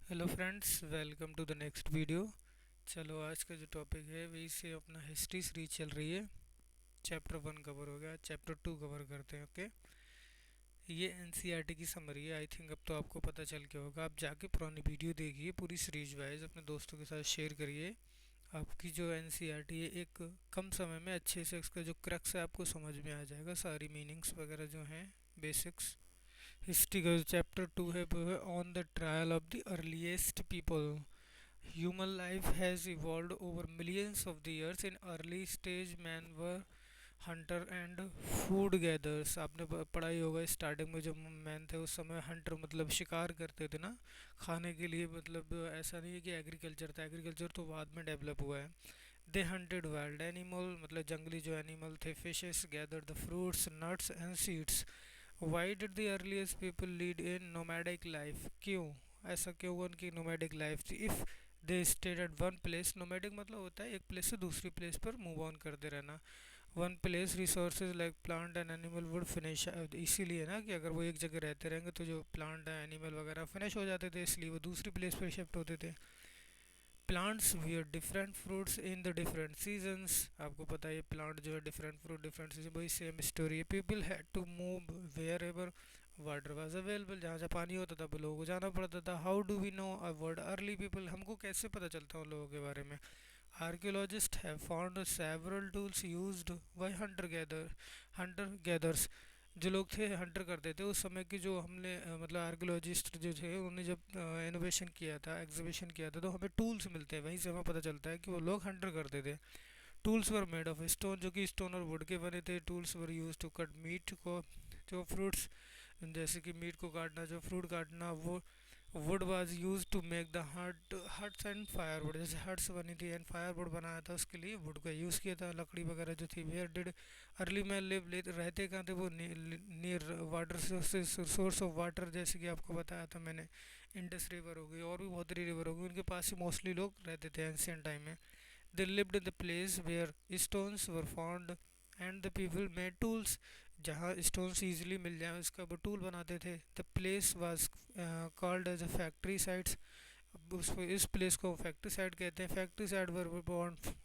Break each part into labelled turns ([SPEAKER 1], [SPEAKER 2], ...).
[SPEAKER 1] Hello friends, welcome to the next video. चलो, आज का जो टॉपिक है वही से अपना हिस्ट्री सीरीज चल रही है। चैप्टर 1 कवर हो गया, चैप्टर 2 कवर करते हैं। ओके, ये एनसीईआरटी की समरी है। आई थिंक अब तो आपको पता चल गया होगा। आप जाके पुरानी वीडियो देखिए, पूरी सीरीज वाइज अपने दोस्तों के साथ शेयर करिए। आपकी जो एनसीईआरटी है एक कम समय में अच्छे से उसका जो क्रक्स है आपको समझ में आ जाएगा, सारी मीनिंग्स वगैरह जो हैं, बेसिक्स। हिस्ट्री का जो चैप्टर 2 है वो है on the trial of the earliest people. Human life has evolved over millions of the years. In early stage, men were Hunter and food gathers. आपने पढ़ा ही होगा, स्टार्टिंग में जब मैन थे उस समय हंटर मतलब शिकार करते थे ना, खाने के लिए। मतलब ऐसा नहीं है कि एग्रीकल्चर था, एग्रीकल्चर तो बाद में डेवलप हुआ है। दे हंटेड वाइल्ड एनिमल, मतलब जंगली जो एनिमल थे, fishes, gather the fruits, nuts and seeds. Why did the earliest people lead in nomadic life? क्यों ऐसा, क्यों हुआ उनकी नोमैडिक लाइफ थी? If they stayed at one place, nomadic मतलब होता है एक प्लेस से दूसरी प्लेस पर मूव ऑन करते रहना। One place resources like plant and animal would finish. इसीलिए ना कि अगर वो एक जगह रहते रहेंगे तो जो प्लांट है, एनिमल वगैरह फिनिश हो जाते थे, इसलिए वो दूसरी प्लेस पर शिफ्ट होते थे। Plants were different fruits in the different seasons. आपको पता है प्लांट जो है डिफरेंट फ्रूट डिफरेंट सीजन, वही सेम स्टोरी है। People had to move wherever water was available, जहाँ जहाँ पानी होता था वो लोगों को जाना पड़ता था। How do we know a word early people? हमको कैसे पता चलता है उन लोगों के बारे में? Archaeologist have found several tools used by Hunter gathers. जो लोग थे हंटर करते थे उस समय की, जो हमने मतलब आर्कियोलॉजिस्ट जो थे उन्होंने जब इनोवेशन किया था, एग्जीबिशन किया था, तो हमें टूल्स मिलते हैं, वहीं से हमें पता चलता है कि वो लोग हंटर करते थे। Tools were made of stone, जो कि स्टोन और वुड के बने थे। Tools were use to cut meat को, जो फ्रूट्स, जैसे कि मीट को काटना, जो फ्रूट काटना। वो wood was use to make the huts and firewood, जैसे हट्स बनी थी एंड फायरवुड बनाया था, उसके लिए वुड का यूज़ किया था, लकड़ी वगैरह जो थी। Where did early man live, रहते कहाँ थे वो? Near water source of water, जैसे कि आपको बताया था मैंने, इंडस रिवर हो गई और भी बहुत सारी रिवर हो गई, उनके पास ही मोस्टली लोग रहते थे एंशियंट टाइम में। They lived in the place where stones were found and the people made tools, जहाँ स्टोन्स ईजिली मिल जाए उसका वो टूल बनाते थे। The place was called as a factory sites. इस प्लेस को फैक्ट्री साइड कहते हैं। Factory side were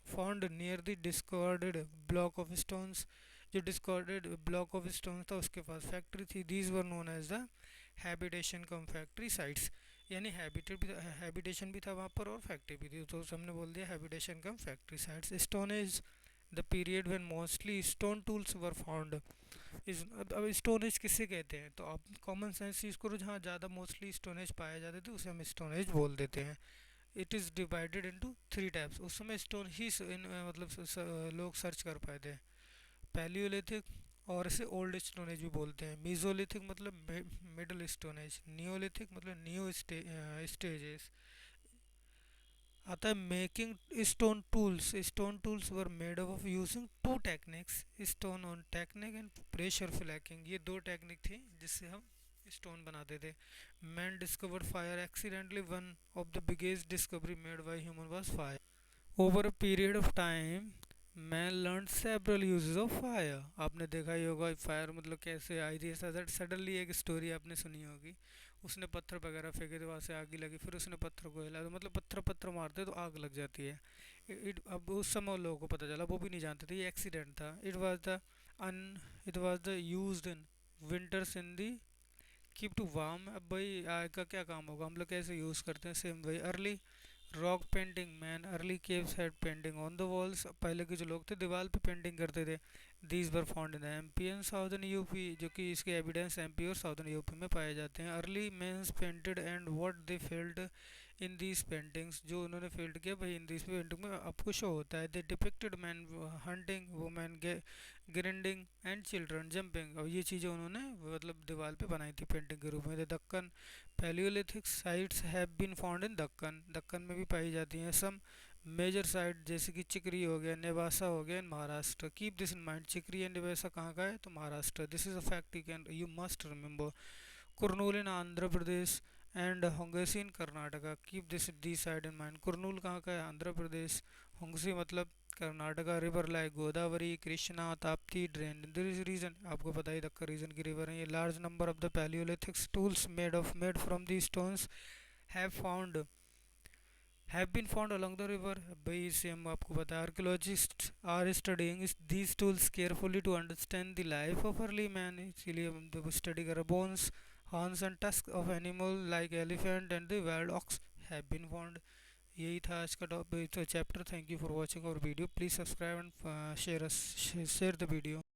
[SPEAKER 1] found near the discarded block of stones, जो डिस्कार्डेड ब्लॉक ऑफ स्टोन था उसके पास फैक्ट्री थी। These were known as the habitation come factory sites, यानी हैबिटेशन भी था वहाँ पर और फैक्ट्री भी थी, तो हमने बोल दिया habitation come factory sites. Stone age the period when mostly stone tools were found. इस अब स्टोन एज किसे कहते हैं? तो आप कॉमन सेंस यूज़ करो, जहाँ ज़्यादा मोस्टली स्टोन एज पाए जाते थे उसे हम स्टोन एज बोल देते हैं। It is divided into three types. उस समय स्टोन ही मतलब लोग सर्च कर पाए थे। पैलियोलिथिक, और इसे ओल्ड स्टोन एज भी बोलते हैं। मीजोलिथिक मतलब मिडल स्टोन एज। नियोलिथिक मतलब न्यू स्टेजेस। आता है making stone tools. Stone tools were made of using to techniques, stone on technique and pressure फ्लैकिंग। ये दो टेक्निक थी जिससे हम स्टोन बनाते थे। Man discovered fire accidentally, one of the biggest discovery made by human was fire. Over a period of time man learn several uses of fire. आपने देखा ही होगा फायर मतलब कैसे आई थी। सडनली एक स्टोरी आपने सुनी होगी, उसने पत्थर वगैरह फेंके थे, वहाँ से आग लगी, फिर उसने पत्थर को हिलाया, तो मतलब पत्थर पत्थर मारते तो आग लग जाती है। अब उस समय उन लोगों को पता चला, वो भी नहीं जानते थे, ये एक्सीडेंट था। An it was the used in winters in the keep to warm. अब भाई आग का क्या काम होगा, हम लोग कैसे यूज़ करते हैं, सेम वही। Early rock painting, man early caves had painting on the walls. पहले के जो लोग थे दीवार पे पेंटिंग करते थे। These were found in MP and southern UP, जो कि इसके एविडेंस एमपी और साउदर्न यूपी में पाए जाते हैं। Early mens painted and what they felt in these paintings, जो उन्होंने फील्ड किया भाई इन दीज पेंटिंग में आपको शो होता है। They depicted man hunting, women grinding and children jumping, और ये चीज़ें उन्होंने मतलब दीवार पे बनाई थी पेंटिंग के रूप में। The Deccan paleolithic sites have been found in Deccan, Deccan में भी पाई जाती हैं। सम मेजर साइट जैसे कि चिकरी हो गया, नेवासा हो गया in Maharashtra. Keep this in mind, Chikri and Nevasa कहाँ का है? तो Maharashtra. This is a fact you must remember. Kurnool in Andhra Pradesh and Hongsi in Karnataka. Keep the side in mind. Kurnool कहाँ का है? आंध्र प्रदेश। होंगसी मतलब Karnataka. River like Godavari, Krishna, Tapti drain this is region, आपको पता ही दक्कन रीजन की रिवर है ये। Large number of the पैलियोलिथिक्स tools made from the stones have found have been found along the river. भाई इसे हम आपको बता, archaeologist are studying these tools carefully to understand the life of early man. इसीलिए हम study कर रहे, bones horns and tusk of animal like elephant and the wild ox have been found. यही था आज का टॉपिक, तो chapter. Thank you for watching our video, please subscribe and share the video.